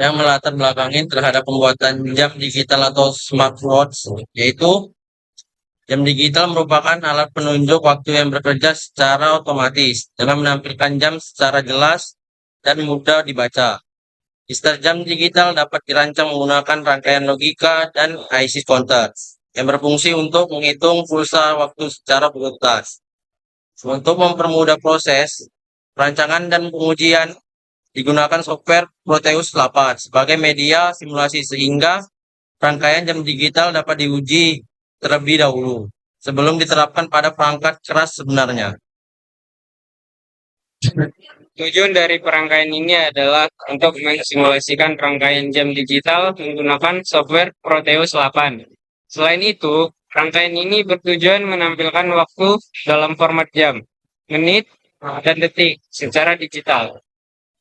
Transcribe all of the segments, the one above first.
yang melatar belakangin terhadap pembuatan jam digital atau smartwatch, yaitu jam digital merupakan alat penunjuk waktu yang bekerja secara otomatis dengan menampilkan jam secara jelas dan mudah dibaca. Istilah jam digital dapat dirancang menggunakan rangkaian logika dan IC counter yang berfungsi untuk menghitung pulsa waktu secara berurutan. Untuk mempermudah proses, perancangan dan pengujian digunakan software Proteus 8 sebagai media simulasi sehingga rangkaian jam digital dapat diuji terlebih dahulu sebelum diterapkan pada perangkat keras sebenarnya. Tujuan dari perangkaian ini adalah untuk mensimulasikan rangkaian jam digital menggunakan software Proteus 8. Selain itu, rangkaian ini bertujuan menampilkan waktu dalam format jam, menit, dan detik secara digital.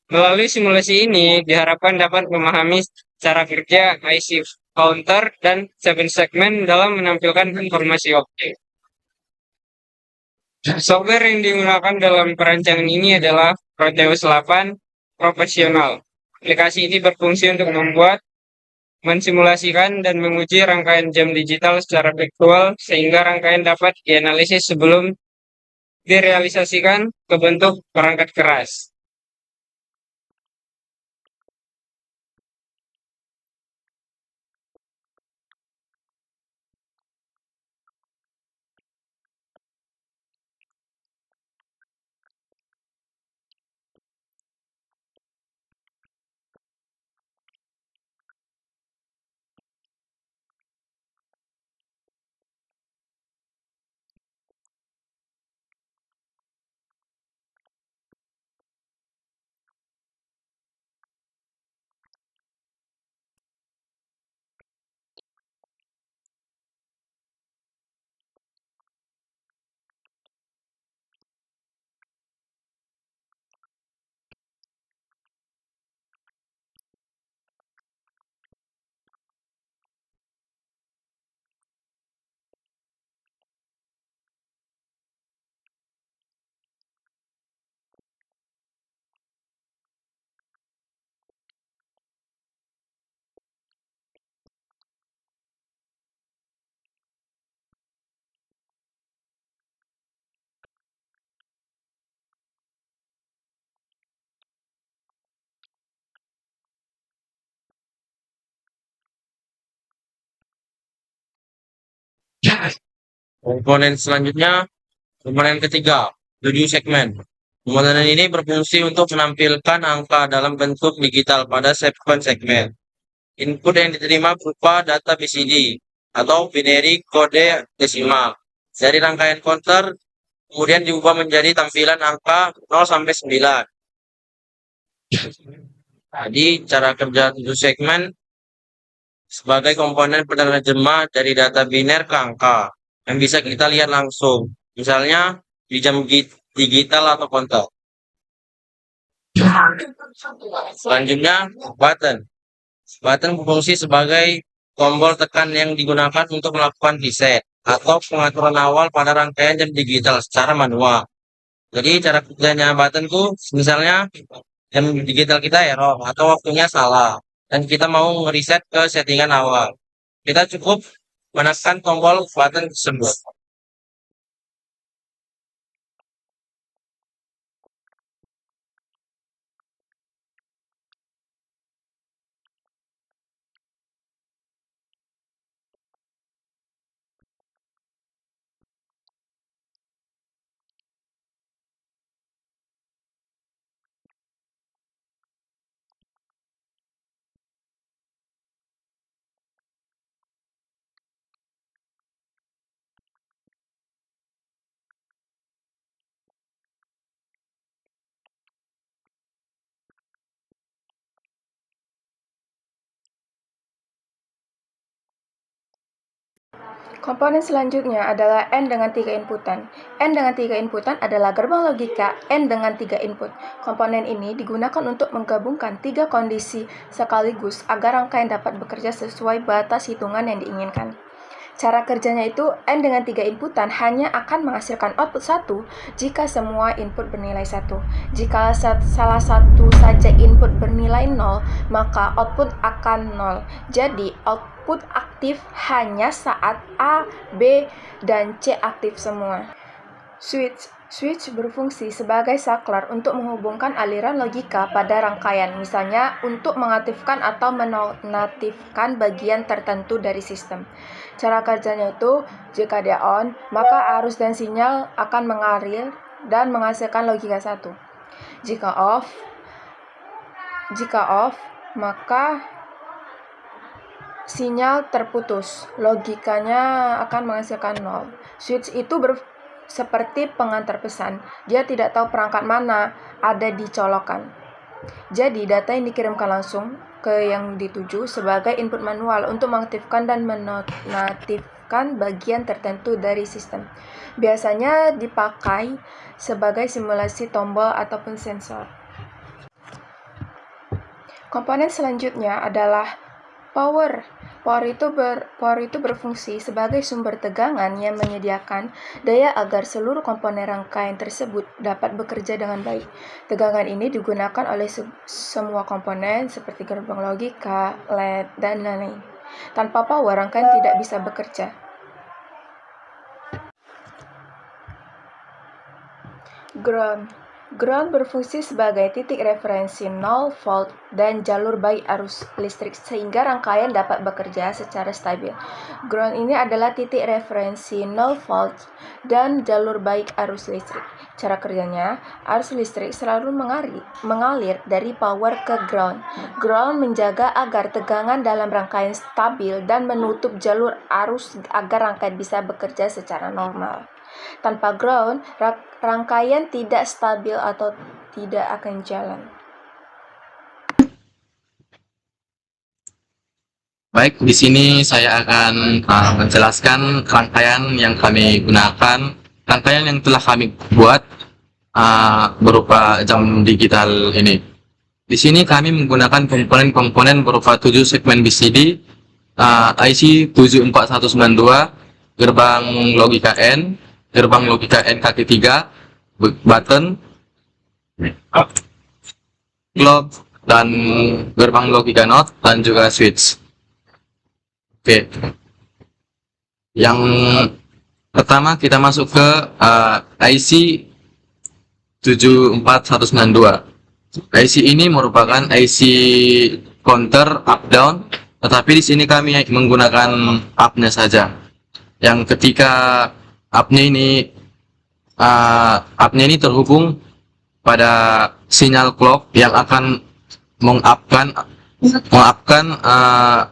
Melalui simulasi ini, diharapkan dapat memahami cara kerja IC counter dan 7 segmen dalam menampilkan informasi waktu. Software yang digunakan dalam perancangan ini adalah Proteus 8 Profesional. Aplikasi ini berfungsi untuk membuat, mensimulasikan, dan menguji rangkaian jam digital secara virtual sehingga rangkaian dapat dianalisis sebelum direalisasikan ke bentuk perangkat keras. Komponen selanjutnya, komponen ketiga, 7 segmen. Komponen ini berfungsi untuk menampilkan angka dalam bentuk digital pada 7 segmen. Input yang diterima berupa data BCD atau binary kode desimal. Dari rangkaian counter kemudian diubah menjadi tampilan angka 0 sampai 9. Jadi cara kerja 7 segmen sebagai komponen penerjemah dari data biner ke angka yang bisa kita lihat langsung. Misalnya di jam digital atau counter. Selanjutnya button. Button berfungsi sebagai tombol tekan yang digunakan untuk melakukan reset atau pengaturan awal pada rangkaian jam digital secara manual. Jadi cara kerjanya button tuh misalnya jam digital kita error atau waktunya salah dan kita mau ngeriset ke settingan awal. Kita cukup menekan tombol button tersebut. Komponen selanjutnya adalah N dengan 3 inputan. N dengan 3 inputan adalah gerbang logika N dengan 3 input. Komponen ini digunakan untuk menggabungkan 3 kondisi sekaligus agar rangkaian dapat bekerja sesuai batas hitungan yang diinginkan. Cara kerjanya itu N dengan 3 inputan hanya akan menghasilkan output 1 jika semua input bernilai 1. Jika salah satu saja input bernilai 0, maka output akan 0. Jadi, output aktif hanya saat A, B, dan C aktif semua. Switch berfungsi sebagai saklar untuk menghubungkan aliran logika pada rangkaian, misalnya untuk mengaktifkan atau menonaktifkan bagian tertentu dari sistem. Cara kerjanya itu, jika dia on, maka arus dan sinyal akan mengalir dan menghasilkan logika 1. Jika off, maka sinyal terputus, logikanya akan menghasilkan 0. Switch itu seperti pengantar pesan, dia tidak tahu perangkat mana ada di colokan. Jadi, data yang dikirimkan langsung ke yang dituju sebagai input manual untuk mengaktifkan dan menonaktifkan bagian tertentu dari sistem. Biasanya dipakai sebagai simulasi tombol ataupun sensor. Komponen selanjutnya adalah power. Power itu berfungsi sebagai sumber tegangan yang menyediakan daya agar seluruh komponen rangkaian tersebut dapat bekerja dengan baik. Tegangan ini digunakan oleh semua komponen seperti gerbang logika, LED, dan lain-lain. Tanpa power, rangkaian tidak bisa bekerja. Ground berfungsi sebagai titik referensi 0 volt dan jalur baik arus listrik sehingga rangkaian dapat bekerja secara stabil. Ground ini adalah titik referensi 0 volt dan jalur baik arus listrik. Cara kerjanya, arus listrik selalu mengalir dari power ke ground. Ground menjaga agar tegangan dalam rangkaian stabil dan menutup jalur arus agar rangkaian bisa bekerja secara normal. Tanpa ground, rangkaian tidak stabil atau tidak akan jalan. Baik, di sini saya akan menjelaskan rangkaian yang kami gunakan, rangkaian yang telah kami buat berupa jam digital ini. Di sini kami menggunakan komponen-komponen berupa 7 segmen BCD, IC 74192, gerbang logika N, gerbang logika N kaki 3, button, clock, dan gerbang logika NOT, dan juga switch. Oke. Yang pertama kita masuk ke IC 74192. IC ini merupakan IC counter up down, tetapi di sini kami menggunakan up-nya saja. Yang ketika up-nya ini terhubung pada sinyal clock yang akan mengupkan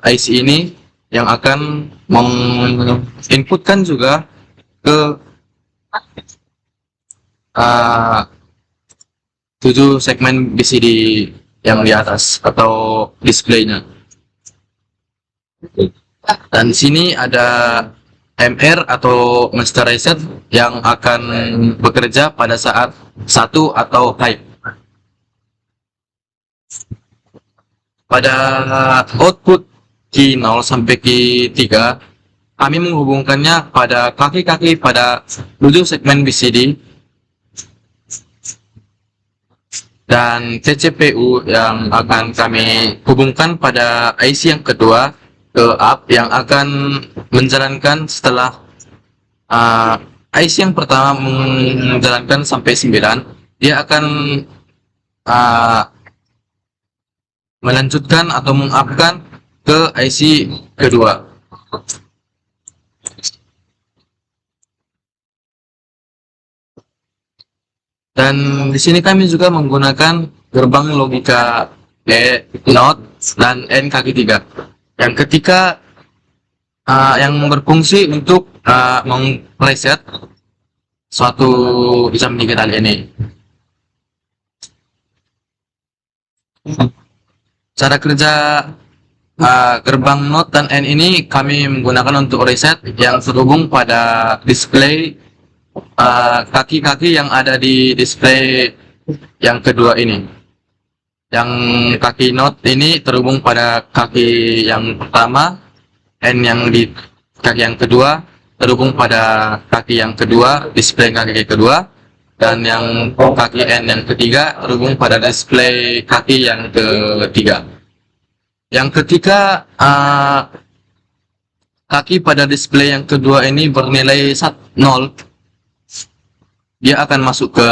IC ini, yang akan menginputkan juga ke 7 segmen BCD yang di atas atau displaynya. Dan di sini ada MR atau master reset yang akan bekerja pada saat 1 atau high. Pada output key 0 sampai key 3, kami menghubungkannya pada kaki-kaki pada 7 segmen BCD dan CCPU yang akan kami hubungkan pada IC yang kedua ke up yang akan menjalankan setelah IC yang pertama menjalankan sampai 9, dia akan melanjutkan atau mengupkan ke IC kedua. Dan di sini kami juga menggunakan gerbang logika NOT dan N kaki 3 yang ketika yang berfungsi untuk mengreset suatu jam digital ini. Cara kerja gerbang NOT dan N ini kami menggunakan untuk reset yang terhubung pada display kaki-kaki yang ada di display yang kedua ini. Yang kaki NOT ini terhubung pada kaki yang pertama, N yang di kaki yang kedua terhubung pada kaki yang kedua, display kaki kedua, dan yang kaki N yang ketiga terhubung pada display kaki yang ketiga. Yang ketiga, kaki pada display yang kedua ini bernilai 0, dia akan masuk ke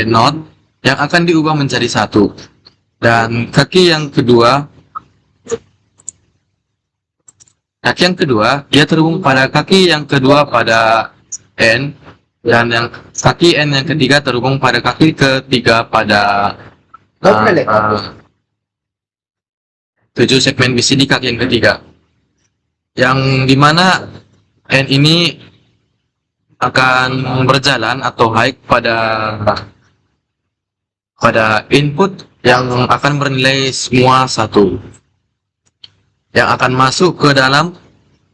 not yang akan diubah menjadi 1. Dan kaki yang kedua dia terhubung pada kaki yang kedua pada N, dan yang kaki N yang ketiga terhubung pada kaki ketiga pada 7 segmen BCD kaki yang ketiga, yang dimana N ini akan berjalan atau high pada input yang akan bernilai semua 1, yang akan masuk ke dalam,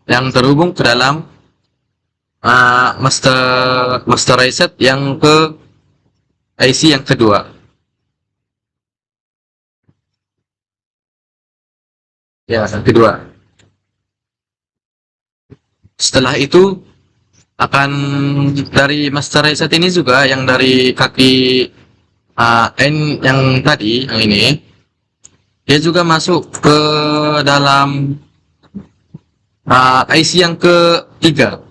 yang terhubung ke dalam master reset yang ke IC yang kedua. Ya, yang kedua. Setelah itu akan dari master reset ini juga, yang dari kaki N yang tadi, yang ini, dia juga masuk ke dalam IC yang ketiga,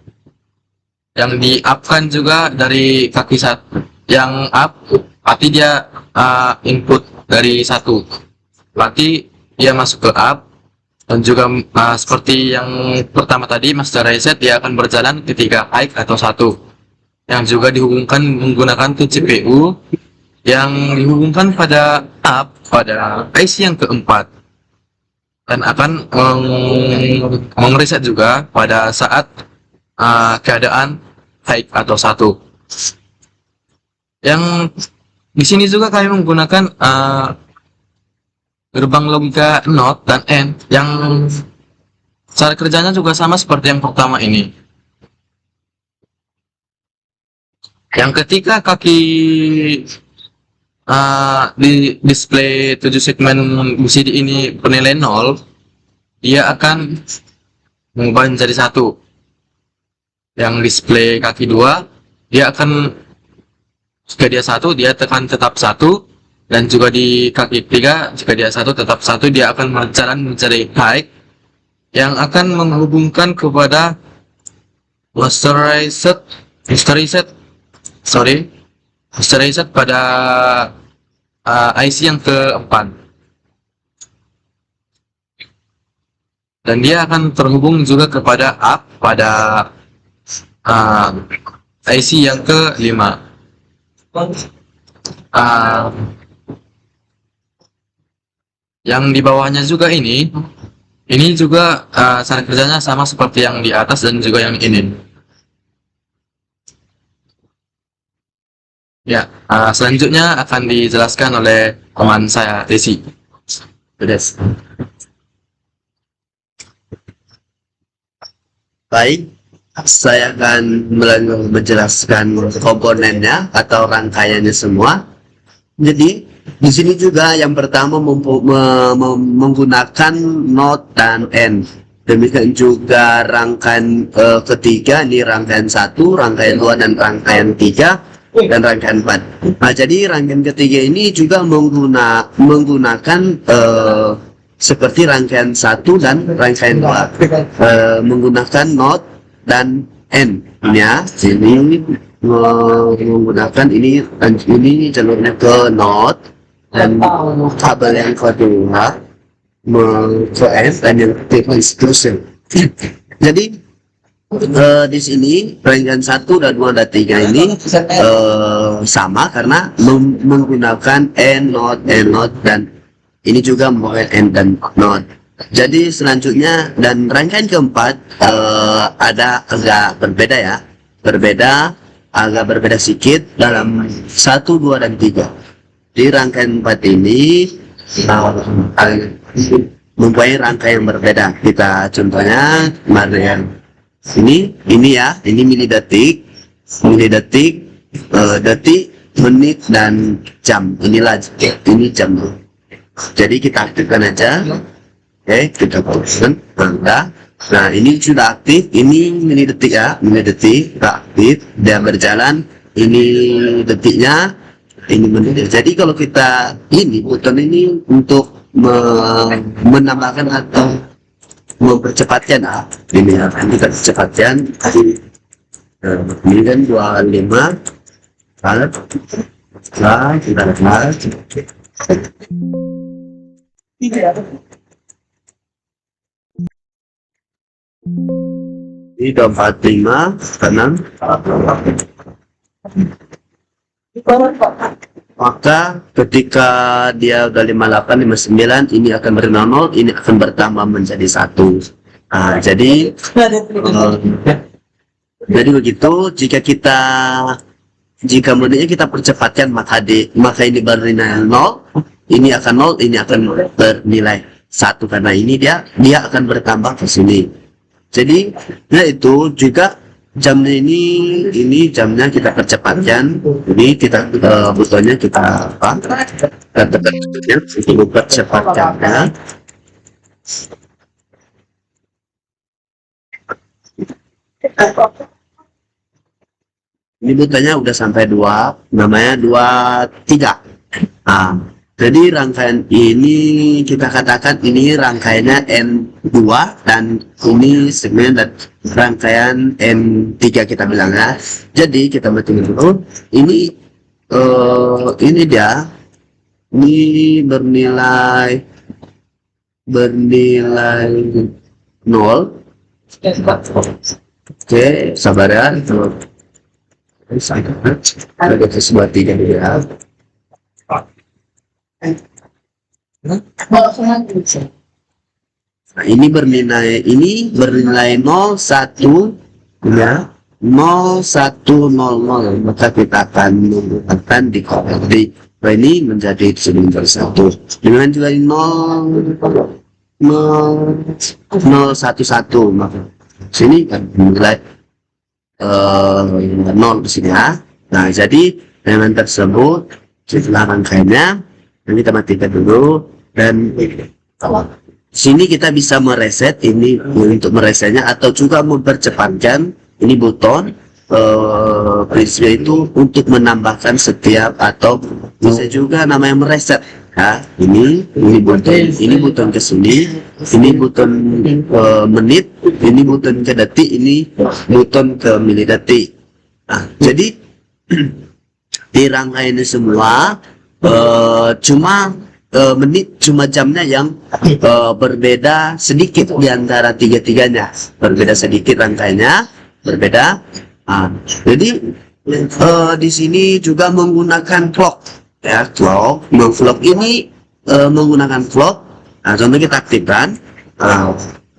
yang di up-kan juga dari kaki 1 yang up, berarti dia input dari 1, berarti dia masuk ke up. Dan juga seperti yang pertama tadi, master reset dia akan berjalan ketika high atau 1, yang juga dihubungkan menggunakan CPU yang dihubungkan pada up pada IC yang keempat, dan akan mereset juga pada saat keadaan high atau 1. Yang di sini juga kami menggunakan gerbang logika NOT dan N, yang cara kerjanya juga sama seperti yang pertama ini. Yang ketika kaki di display 7 segmen BCD ini bernilai 0, dia akan mengubah menjadi 1. Yang display kaki 2, dia akan, jika dia 1, dia tekan tetap 1. Dan juga di kaki 3, jika dia 1 tetap 1, dia akan berjalan mencari high, yang akan menghubungkan kepada master reset pada IC yang keempat. Dan dia akan terhubung juga kepada up pada IC yang kelima. Yang di bawahnya juga ini juga cara kerjanya sama seperti yang di atas dan juga yang ini. Ya, selanjutnya akan dijelaskan oleh teman saya, Desi. Des. Baik, saya akan menjelaskan komponennya atau rangkaiannya semua. Jadi di sini juga yang pertama menggunakan not dan N. Demikian juga rangkaian ketiga, ini rangkaian 1, rangkaian 2, dan rangkaian 3, dan rangkaian 4. Nah, jadi rangkaian ketiga ini juga menggunakan seperti rangkaian 1 dan rangkaian 2, menggunakan not dan N. Ya, ini menggunakan ini jalurnya ke not, dan kabel yang kedua ke N, dan yang ketiga seterusnya. Jadi di sini rangkaian 1 dan 2 dan 3 ini sama karena menggunakan N not, dan ini juga menggunakan N dan not. Jadi selanjutnya, dan rangkaian keempat ada agak berbeda, agak berbeda sedikit dalam 1, 2, dan 3. Di rangkaian 4 ini mempunyai rangkaian yang berbeda. Kita contohnya kemarin ini milidetik, detik, menit, dan jam. Ini jam. Jadi kita aktifkan aja Oke, kita pause. Nah, ini sudah aktif. Ini mini detik ya, mini detik sudah aktif. Dia berjalan. Ini detiknya, ini menit. Jadi kalau kita ini button ini untuk menambahkan atau mempercepatkan ini ya, kita percepatkan. Ini kan 25. Nah, kita lihat. Ini 25 kanan. Maka ketika dia udah 58, 59, ini akan ber-0, ini akan bertambah menjadi 1. Nah, jadi begitu jika menitnya kita percepatkan maka ini bernilai 0, ini akan 0, ini akan bernilai 1 karena ini dia akan bertambah ke sini. Jadi nah itu juga jamnya ini jamnya kita percepatkan. Ini kita butonnya kita tekan butonnya untuk percepatkannya. Ini butonnya udah sampai 2, namanya 23. Jadi rangkaian ini kita katakan ini rangkaiannya N2 dan ini segmen dan rangkaian N3 kita bilang ya. Jadi kita hitung dulu. Ini dia. Ini bernilai 0. Oke, sabar ya. Ada sebuah 3 ya. Nah, ini bernilai 0, 1 ya, 0, 1, 0, 0. Maka kita akan menggunakan di ini menjadi 1. Dengan juga 0, 0, 0, 1, 1. Maka sini kan nilai 0 di sini ya. Nah, jadi dengan tersebut setelah rangkaiannya kita matikan dulu dan sini kita bisa mereset ini untuk meresetnya atau juga mempercepatkan ini buton prinsipnya itu untuk menambahkan setiap atau bisa juga namanya mereset ya. Ini buton ke sini, ini buton menit, ini buton ke detik, ini buton ke milidetik. Nah, jadi di rangkaian ini semua cuma menit, cuma jamnya yang berbeda sedikit di antara tiga-tiganya, berbeda sedikit rangkaiannya, berbeda. Jadi di sini juga menggunakan clock ya, clock ini menggunakan clock. Nah, contoh kita aktifkan.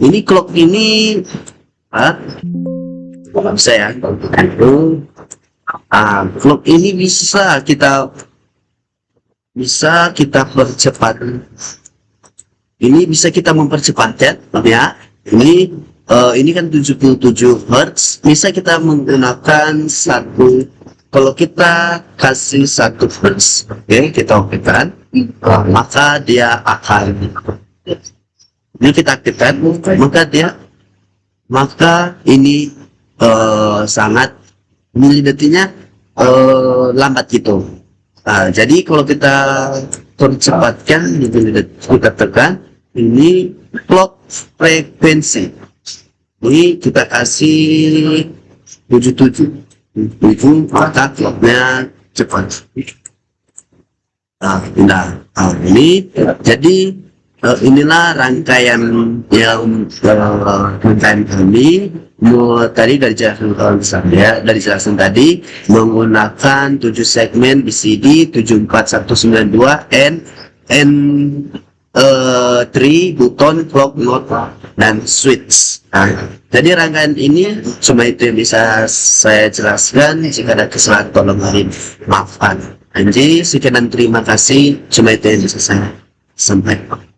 Ini clock ini bisa ya. Clock ini bisa kita percepat. Ini bisa kita mempercepatkan ya. Ini kan 77 Hz. Bisa kita menggunakan kalau kita kasih 1 Hz, oke, kita aktifkan, maka dia akan ini kita aktifkan, maka ini sangat milidetiknya lambat gitu. Jadi kalau kita percepatkan, kita tekan ini clock frekuensi. Ini kita kasih 77, maka clocknya cepat. Ini jadi inilah rangkaian yang rangkaian kami. Tadi dari jelasan tadi menggunakan 7 segmen BCD 74192 N3 buton clock note dan switch. Jadi rangkaian ini cuma itu yang bisa saya jelaskan. Jika ada kesalahan tolong maafkan. Jadi sekian dan terima kasih. Cuma itu yang bisa saya sampaikan.